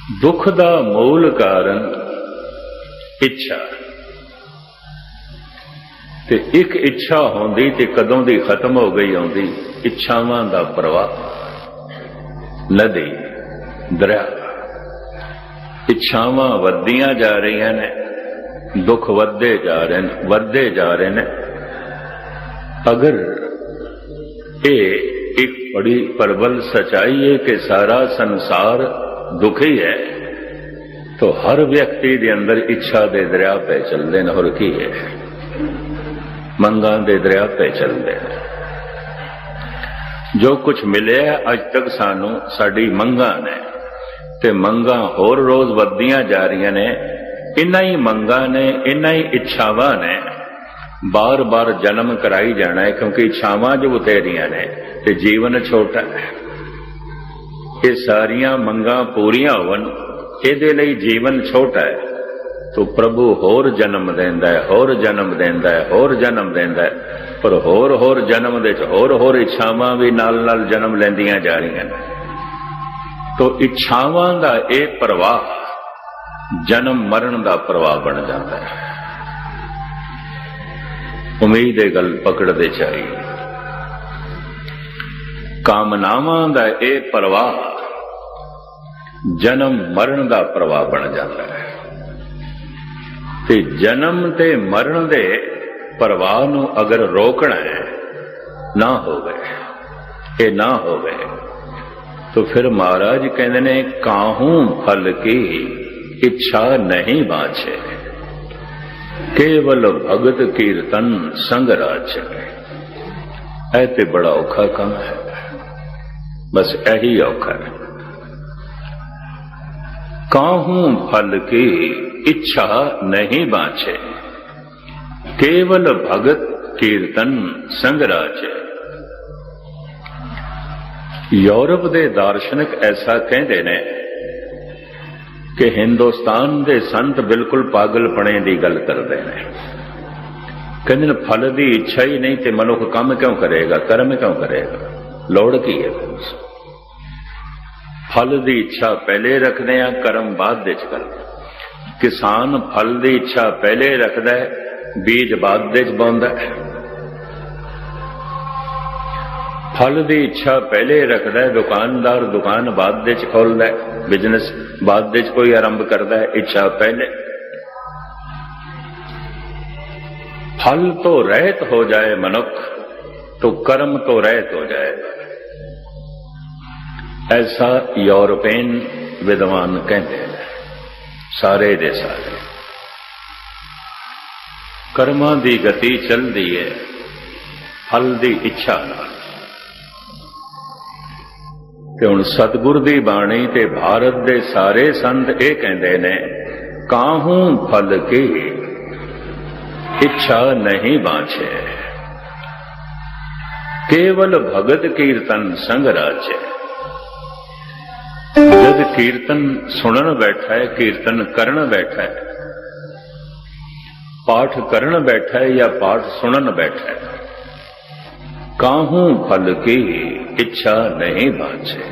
दुख दा मूल कारण इच्छा। ते एक इच्छा होंदी ते कदों दी खत्म हो गई होंदी। इच्छावां दा प्रवाह, नदी, दरिया, इच्छावां वधियां जा रही ने, दुख वधदे जा रहे ने। अगर ये एक बड़ी प्रबल सच्चाई है कि सारा संसार दुखी है, तो हर व्यक्ति के अंदर इच्छा दे दरिया पे चलते हैं। और की है, मंगा दे दरिया पे चलते हैं। जो कुछ मिले अज तक सानू साडी मंगा ने, ते मंगा होर रोज वधियां जा रही ने। इन्हां ही मंगा ने, इन्हां ही इच्छावां ने बार बार जन्म कराई जाना है, क्योंकि इच्छावां जो उतेरियां ने ते जीवन छोटा है। ये सारियां मंगा पूरियां होवन, इहदे लई जीवन छोटा है, तो प्रभु होर जन्म देंदा है, होर जन्म देंदा है, होर जन्म देंदा है। पर होर होर जन्म दे होर होर इच्छावां भी नाल नाल जन्म लैंदियां जा रही हैं। तो इच्छावां दा एक प्रवाह जन्म मरण दा प्रवाह बन जाता है। उम्मीद है गल पकड़ते चाहिए। कामनावां दा एक प्रवाह जन्म मरण दा प्रवाह बन जाता है। ते जन्म ते मरण दे प्रवाह नू अगर रोकना है, ना होवे, ये ना होवे, तो फिर महाराज कहते ने काहू फल की इच्छा नहीं बाछे, केवल भगत कीर्तन संग राज। ऐ ते बड़ा औखा काम है, बस यही औखा है। काहू फल की इच्छा नहीं बाछे, केवल भगत कीर्तन संग राज। यूरोप दे दार्शनिक ऐसा कहते ने कि हिंदुस्तान दे संत बिल्कुल पागलपने की गल करते हैं। कहते फल की इच्छा ही नहीं तो मनुख काम क्यों करेगा, कर्म क्यों करेगा, लोड़ की है। फल की इच्छा पहले रखते हैं, कर्म बाद विच करते। किसान फल की इच्छा पहले रखता है, बीज बाद विच बोंदा है। फल की इच्छा पहले रखता है, दुकानदार दुकान बाद विच खोलता है, बिजनेस बाद विच कोई आरंभ करता है, इच्छा पहले। फल तो रहित हो जाए मनुख, तो कर्म तो रहित हो जाएगा। ऐसा यूरोपियन विद्वान कहते हैं। सारे दे सारे कर्मां दी गति चलती है फल की इच्छा नाल। ते हुण सतगुर दी बाणी ते भारत दे सारे संत ये कहते ने काहू फल की इच्छा नहीं बाछे, केवल भगत कीर्तन संग राजे। जब कीर्तन सुनन बैठा है, कीर्तन करन बैठा है, पाठ करन बैठा है या पाठ सुनन बैठा है, काहू फल की इच्छा नहीं बाछे।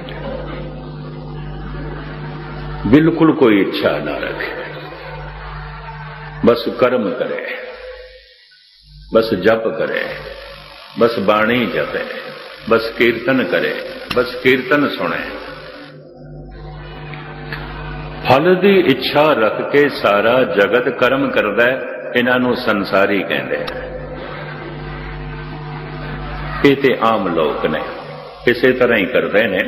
बिल्कुल कोई इच्छा ना रखे, बस कर्म करे, बस जप करे, बस बाणी जपे, बस कीर्तन करे, बस कीर्तन सुने। फल की इच्छा रख के सारा जगत कर्म करता है, इन्हों संसारी कहते हैं। ये ते आम लोग ने, इसे तरह ही करते हैं।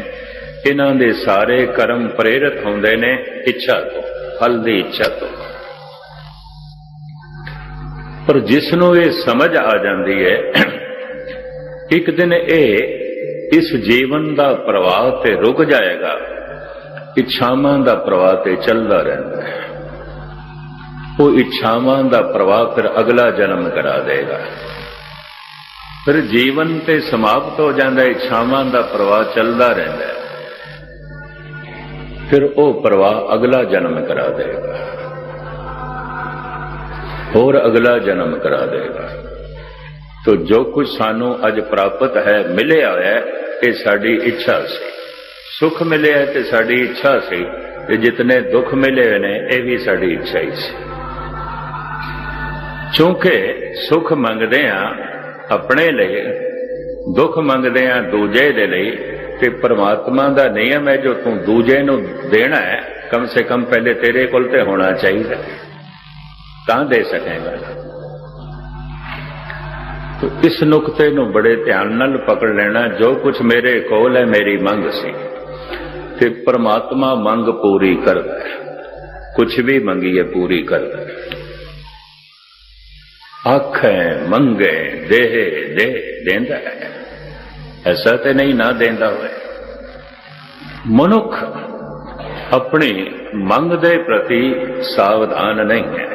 इन्हों के सारे कर्म प्रेरित होंदे ने इच्छा तो, फल की इच्छा तो। पर जिसनों ये समझ आ जाती है, एक दिन ये इस जीवन का प्रवाह ते रुक जाएगा, इच्छावां दा प्रवाह ते चलता रहता है। वो इच्छावां दा प्रवाह फिर अगला जन्म करा देगा। फिर जीवन ते समाप्त हो जाता है, इच्छावां दा प्रवाह चलता रहता है। फिर वो प्रवाह अगला जन्म करा देगा, और अगला जन्म करा देगा। तो जो कुछ सानू अज प्राप्त है, मिले आया है, ये साडी इच्छा से। सुख मिले है तो साड़ी इच्छा से, ਤੇ ਜਿਤਨੇ ਦੁੱਖ ਮਿਲੇ ਨੇ ਇਹ ਵੀ ਸਾਡੀ ਇੱਛਾ ਹੀ ਸੀ। ਕਿਉਂਕਿ ਸੁਖ ਮੰਗਦੇ ਆ ਆਪਣੇ ਲਈ, ਦੁੱਖ ਮੰਗਦੇ ਆ ਦੂਜੇ ਦੇ ਲਈ, ਤੇ ਪਰਮਾਤਮਾ ਦਾ ਨਿਯਮ ਹੈ ਜੋ ਤੂੰ ਦੂਜੇ ਨੂੰ ਦੇਣਾ ਹੈ ਕਮ ਸੇ ਕਮ ਪਹਿਲੇ ਤੇਰੇ ਕੋਲ ਤੇ ਹੋਣਾ ਚਾਹੀਦਾ, ਤਾਂ ਦੇ ਸਕੇਗਾ। तो इस नुकते नूं बड़े ध्यान नाल पकड़ लेना। जो कुछ मेरे कोल है मेरी मंग सी, ते परमात्मा मंग पूरी करदा है, कुछ भी मंगीए पूरी करदा है। आखें मंगे देहे दे देंदा है, ऐसा तो नहीं ना देंदा होए। मनुख अपनी मंग दे प्रति सावधान नहीं है।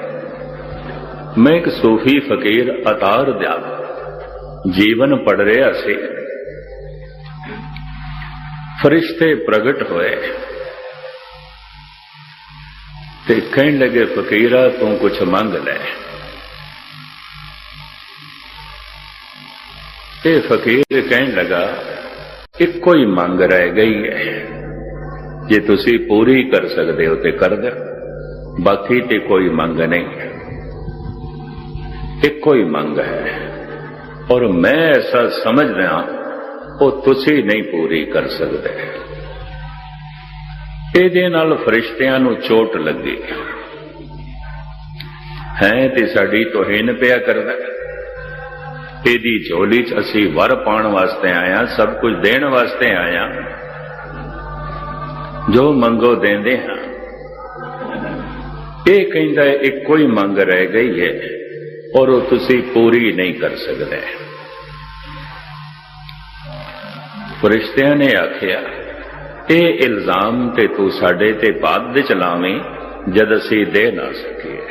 मैं एक सूफी फकीर अतार दा जीवन पढ़ रहा सी, फरिश्ते प्रगट होए ते कहन लगे फकीरा तू कुछ मंग ले। ते फकीर कहन लगा इको ही मंग रह गई है, जे तुसी पूरी कर सकते हो तो कर दो, बाकी ते कोई मंग नहीं, इको ही मंग है और मैं ऐसा समझ रहा वो तुसी नहीं पूरी कर सकते। ਇਹਦੇ ਨਾਲ ਫਰਿਸ਼ਤਿਆਂ ਨੂੰ ਚੋਟ ਲੱਗੀ ਹੈ ਤੇ ਸਾਡੀ ਤੋਹੀਨ ਪਿਆ ਕਰਦਾ। ਇਹਦੀ ਝੋਲੀ 'ਚ ਅਸੀਂ ਵਰ ਪਾਉਣ ਵਾਸਤੇ ਆਇਆ, ਸਭ ਕੁਝ ਦੇਣ ਵਾਸਤੇ ਆਇਆ, ਜੋ ਮੰਗੋ ਦੇਂਦੇ ਹਾਂ। ਇਹ ਕਹਿੰਦਾ ਇੱਕੋ ਹੀ ਮੰਗ ਰਹਿ ਗਈ ਹੈ और वो तुसी पूरी नहीं कर सकते। फरिश्तियां ने आखिया ये इल्जाम ते तू साडे ते बाद विच लावीं जद असी दे ना सकीए।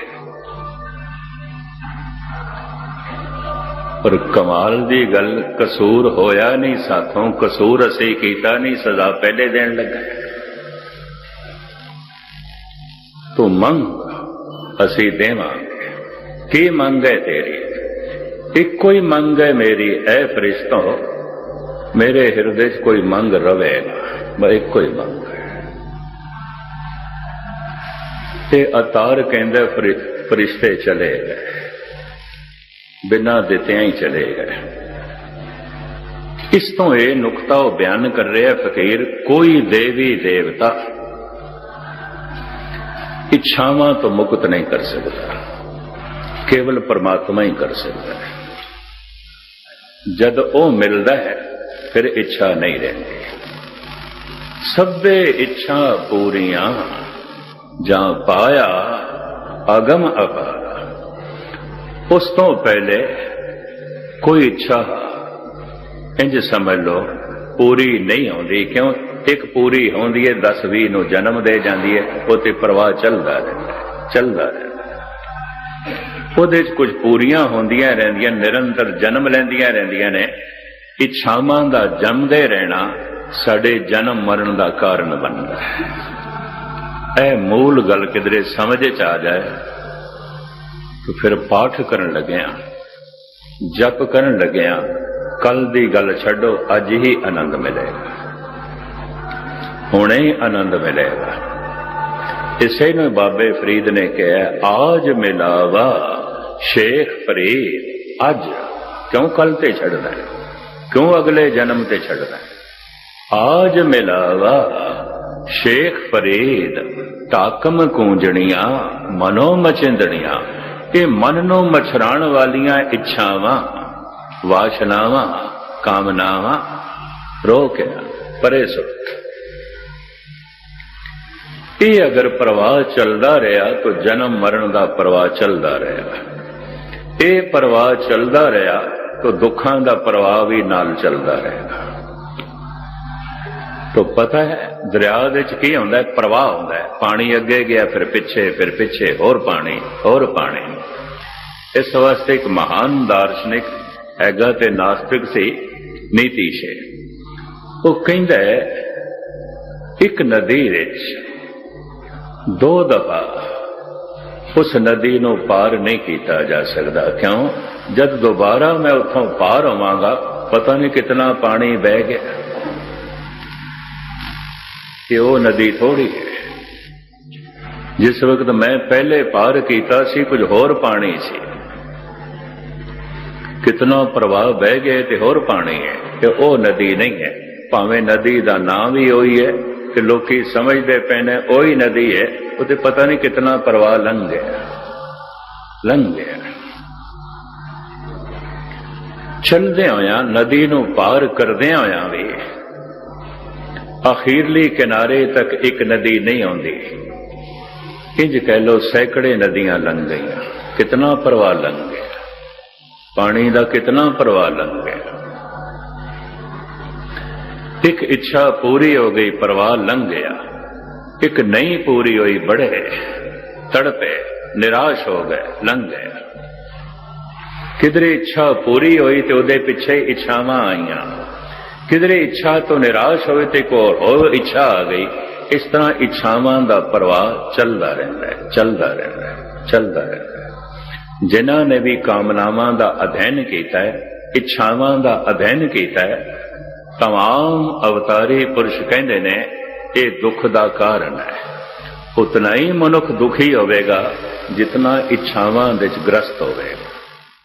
पर कमाल दी गल, कसूर होया नहीं साथों, कसूर असी कीता नहीं, सजा पहले देन लगा। तू मंग असी देवांगे। की मंग है तेरी? इको ही मंग है मेरी, ऐ फरिश्तों मेरे हृदय च कोई मंग रवे ना, मैं इको ही मंग है। ते अतार कहंदा फरिश्ते चले गए, बिना दित्तियां ही चले गए। इस तो यह नुकता वो बयान कर रहा है फकीर, कोई देवी देवता इच्छावां तो मुक्त नहीं कर सकता, केवल परमात्मा ही कर सकता है। जद वो मिलता है फिर इच्छा नहीं रहती। सभे इच्छा पूरियां जा पाया अगम अपारा। उस तो पहले कोई इच्छा इंज समझ लो पूरी नहीं होती। क्यों? एक पूरी होती है 10-20 नूं जन्म दे जाती है, वो ते प्रवाह चलता रहता। ਉਹਦੇ 'ਚ ਕੁਝ ਪੂਰੀਆਂ ਹੁੰਦੀਆਂ ਰਹਿੰਦੀਆਂ, ਨਿਰੰਤਰ ਜਨਮ ਲੈਂਦੀਆਂ ਰਹਿੰਦੀਆਂ ਨੇ। ਇੱਛਾਵਾਂ ਦਾ ਜੰਮਦੇ ਰਹਿਣਾ ਸਾਡੇ ਜਨਮ ਮਰਨ ਦਾ ਕਾਰਨ ਬਣਦਾ ਹੈ। ਇਹ ਮੂਲ ਗੱਲ ਕਿਧਰੇ ਸਮਝ 'ਚ ਆ ਜਾਏ ਤਾਂ ਫਿਰ ਪਾਠ ਕਰਨ ਲੱਗਿਆ, ਜਪ ਕਰਨ ਲੱਗਿਆ, ਕੱਲ ਦੀ ਗੱਲ ਛੱਡੋ, ਅੱਜ ਹੀ ਆਨੰਦ ਮਿਲੇਗਾ, ਹੁਣੇ ਹੀ ਆਨੰਦ ਮਿਲੇਗਾ। इसे ने बाबे फरीद ने कहा आज मिलावा शेख फरीद, अज क्यों कल ते छड़ना है, क्यों अगले जन्म ते छड़ना है। आज मिलावा शेख फरीद ताकम कूंजणियां मनो मचिंदणियां, ये मन नूं मछराण वालियां इच्छावां वासनावां कामनावां रोक परे सुट। ये अगर प्रवाह चलता रहा तो जन्म मरण का प्रवाह चलता रहा, ये प्रवाह चलता रहा तो दुखों का प्रवाह भी नाल चलता रहेगा। तो पता है दरिया की होंदा है, प्रवाह होंदा है, पानी अगे गया फिर पिछे होर पानी। इस वास्ते एक महान दार्शनिक हैगा ते नास्तिक सी, नीतीश, वो कहंदा है एक नदी विच 2 दफा उस नदी नूं पार नहीं किया जा सकता। क्यों? जब दोबारा मैं उतों पार होवांगा पता नहीं कितना पानी बह गया। ये वो नदी थोड़ी है, जिस वक्त मैं पहले पार कीता सी कुछ होर पानी सी, कितना प्रवाह बह गए ते होर पानी है, ते ओ नदी नहीं है। भावें नदी का नाम ही वही है कि लोकी समझते पे ने वही नदी है, उसे पता नहीं कितना प्रवाह लंघ गया। चलदे होया नदी नूं पार करदे होया भी आखिरली किनारे तक एक नदी नहीं आउंदी, इंज कह लो सैकड़े नदियां लंघ गई, कितना प्रवाह लंघ गया, पानी का कितना प्रवाह लंघ गया। एक इच्छा पूरी हो गई, प्रवाह लंघ गया, एक नहीं पूरी हुई, बढ़े तड़पे निराश हो गए, लंघ गया। किधरे इच्छा पूरी हुई तो उहदे पिछे इच्छावां आईयां, किधरे इच्छा तो निराश होए तो एक और इच्छा आ गई। इस तरह इच्छावां दा प्रवाह चलता रहता है। जिन्हां ने भी कामनावां दा अध्ययन किया है, इच्छावां दा अध्ययन किया है, तमाम अवतारी पुरुष कहते ने ये दुख का कारण है। उतना ही मनुख दुखी होवेगा जितना इच्छावां विच ग्रस्त होवेगा।